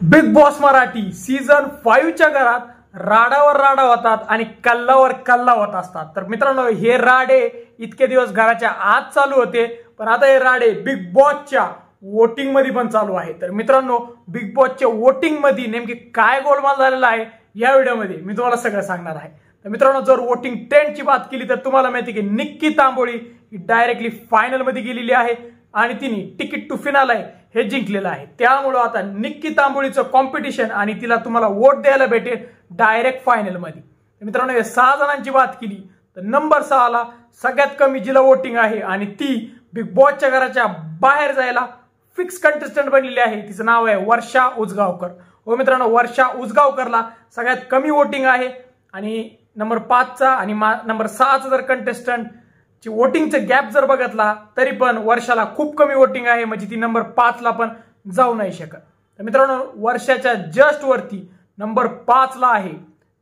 Big boss Marathi season 5 च्या घरात राडावर राडा होतात आणि कल्लावर कल्ला होत असतात। तर मित्रांनो, हे राडे इतके दिवस घराच्या आत चालू होते, पण आता हे राडे बिग बॉसच्या वोटिंग मध्ये पण चालू आहे। तर मित्रांनो, बिग बॉसच्या वोटिंग मध्ये नेमकी काय गोलमाल झालेला आहे या व्हिडिओमध्ये मी तुम्हाला सगळं सांगणार आहे। तर मित्रांनो, जर वोटिंग ट्रेंडची बात केली तर तुम्हाला माहिती की निक्की तांबोळी ही डायरेक्टली फायनल मध्ये गेलेली आहे आणि तिने तिकीट टू फिनाल आहे हे जिंकलेलं आहे। त्यामुळे आता निक्की तांबोळीचं कॉम्पिटिशन आणि तिला तुम्हाला वोट द्यायला भेटेल डायरेक्ट फायनल मध्ये। मित्रांनो, या 6 जणांची बात केली तर नंबर 6 ला सगळ्यात कमी जिला वोटिंग आहे आणि ती बिग बॉसच्या घराच्या बाहेर जायला फिक्स कंटेस्टंट बनलेली आहे। तिचं नाव आहे वर्षा उजगावकर। हो मित्रांनो, वर्षा उजगावकरला सगळ्यात कमी वोटिंग आहे आणि नंबर 5 चा आणि नंबर 6 चा जर कंटेस्टंट ची वोटिंगचा गॅप जर बघितला तरी पण वर्षाला खूप कमी वोटिंग आहे, म्हणजे ती नंबर 5 ला पण जाऊ नाही शकत। तर मित्रांनो, वर्षाच्या जस्ट वरती नंबर 5 ला आहे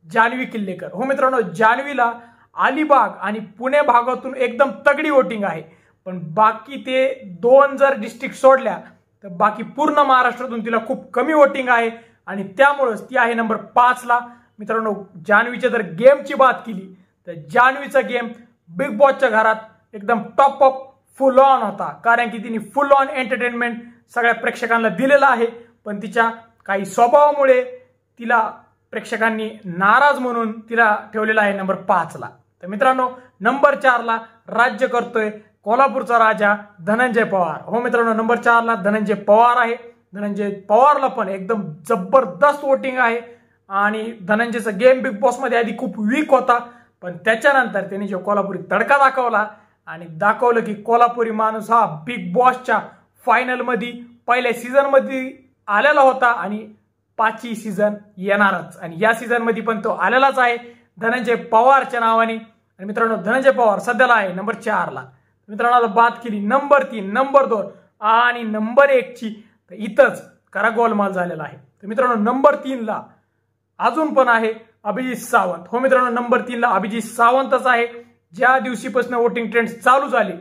जान्हवी किल्लेकर। हो मित्रांनो, जान्हवीला अलिबाग आणि पुणे भागातून एकदम तगडी वोटिंग आहे, पण बाकी ते 2 जर डिस्ट्रिक्ट सोडल्या तर बाकी पूर्ण महाराष्ट्रातून तिला खूप कमी वोटिंग आहे आणि त्यामुळेच ती आहे नंबर 5 ला। मित्रांनो, जान्हवीच्या जर गेमची बात केली तर जान्हवीचा गेम बिग बॉसच्या घरात एकदम टॉप ऑफ फुल ऑन होता, कारण की तिने फुल ऑन एंटरटेनमेंट सगळ्या प्रेक्षकांना दिलेला आहे, पण तिच्या काही स्वभावामुळे तिला प्रेक्षकांनी नाराज म्हणून तिला ठेवलेला आहे नंबर 5 ला। तर मित्रांनो, नंबर 4 ला राज्य करतोय कोल्हापूरचा राजा धनंजय पवार। हो मित्रांनो, नंबर 4 ला धनंजय पवार आहे। धनंजय पवारला पण एकदम जबरदस्त वोटिंग आहे आणि धनंजयचा गेम बिग बॉस मध्ये आधी खूप वीक होता, पण त्याच्यानंतर त्यांनी जो कोल्हापुरी तडका दाखवला आणि दाखवलं की कोल्हापुरी माणूस हा बिग बॉसच्या फायनल मध्ये पहिल्या सीझन मध्ये आलेला होता आणि 5ही सीझन येणारच आणि या सीझन मध्ये पण तो आलेलाच आहे धनंजय पवारच्या नावाने। आणि मित्रांनो, धनंजय पवार सध्याला आहे नंबर 4 ला। मित्रांनो, आता बात केली नंबर 3, नंबर 2 आणि नंबर 1 ची, तर इथंच खरा गोलमाल झालेला आहे। तर मित्रांनो, नंबर 3 ला अजून पण आहे अभिजित सावंत। हो मित्रांनो, नंबर 3 ला अभिजित सावंतच आहे। ज्या दिवशीपासून वोटिंग ट्रेंड चालू झाले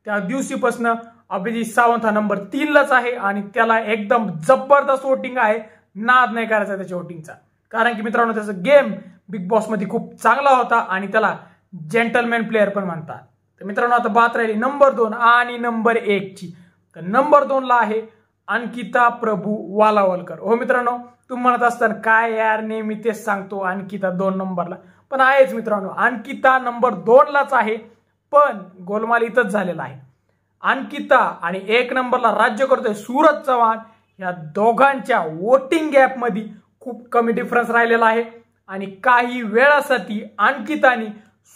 त्या दिवशीपासून अभिजित सावंत हा नंबर 3 लाच आहे आणि त्याला एकदम जबरदस्त वोटिंग आहे। नाद नाही करायचा त्याच्या वोटिंगचा, कारण की मित्रांनो त्याचा गेम बिग बॉस मध्ये खूप चांगला होता आणि त्याला जेंटलमॅन प्लेअर पण म्हणतात। तर मित्रांनो, आता बात राहिली नंबर 2 आणि नंबर 1 ची। तर नंबर 2 ला आहे अंकिता प्रभू वालावलकर। हो मित्रांनो, तुम्ही म्हणत असताना काय यार नेहमी तेच सांगतो अंकिता 2 नंबरला, पण आहेच मित्रांनो, अंकिता नंबर 2 लाच आहे, पण गोलमाल इथंच झालेला आहे। अंकिता आणि 1 नंबरला राज्य करतोय सूरज चव्हाण, या दोघांच्या वोटिंग गॅप मध्ये खूप कमी डिफरन्स राहिलेला आहे आणि काही वेळासाठी अंकिताने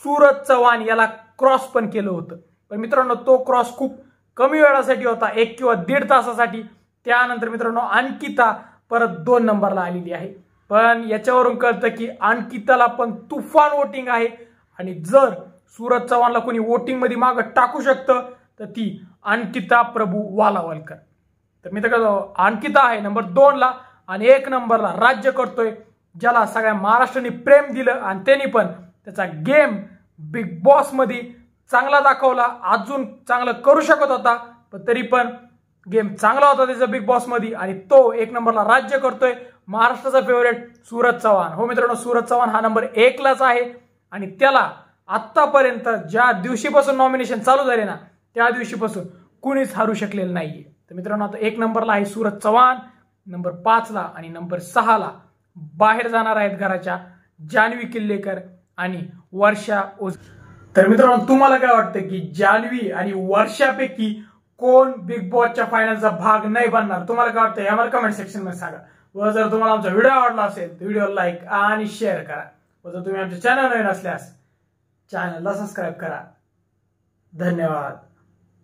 सूरज चव्हाण याला क्रॉस पण केलं होतं, पण मित्रांनो तो क्रॉस खूप कमी वेळासाठी होता, 1 किंवा 1.5 तासासाठी। त्यानंतर मित्रांनो अंकिता परत 2 नंबरला आलेली आहे, पण याच्यावरून कळतं की अंकिताला पण तुफान वोटिंग आहे आणि जर सूरज चव्हाणला कोणी वोटिंग मध्ये मागे टाकू शकतं तर ती अंकिता प्रभू वालावलकर। तर मित्रांनो, अंकिता आहे नंबर 2 ला आणि 1 नंबरला राज्य करतोय, ज्याला सगळ्या महाराष्ट्राने प्रेम दिलं आणि त्यांनी पण त्याचा गेम बिग बॉस मध्ये चांगला दाखवला, अजून चांगलं करू शकत होता, पण तरी पण गेम चांगला होता त्याचा बिग बॉस मध्ये आणि तो 1 नंबरला राज्य करतोय महाराष्ट्राचा फेवरेट सूरज चव्हाण। हो मित्रांनो, सूरज चव्हाण हा नंबर 1 लाच आहे आणि त्याला आतापर्यंत ज्या दिवशीपासून नॉमिनेशन चालू झाले ना त्या दिवशीपासून कुणीच हारू शकलेलं नाहीये। तर मित्रांनो, आता 1 नंबरला आहे सूरज चव्हाण, नंबर 5 ला आणि नंबर 6 ला बाहेर जाणार आहेत घराच्या जान्हवी किल्लेकर आणि वर्षा तर मित्रांनो, तुम्हाला काय वाटतं की जान्हवी आणि वर्षापैकी कोण बिग बॉसच्या फायनलचा भाग नाही बनणार? तुम्हाला काय वाटतं यावर कमेंट सेक्शन मध्ये सांगा। व जर तुम्हाला आमचा व्हिडिओ आवडला असेल तर व्हिडिओ लाईक आणि शेअर करा, व जर तुम्ही आमच्या चॅनल नवीन असल्यास चॅनलला सबस्क्राईब करा। धन्यवाद।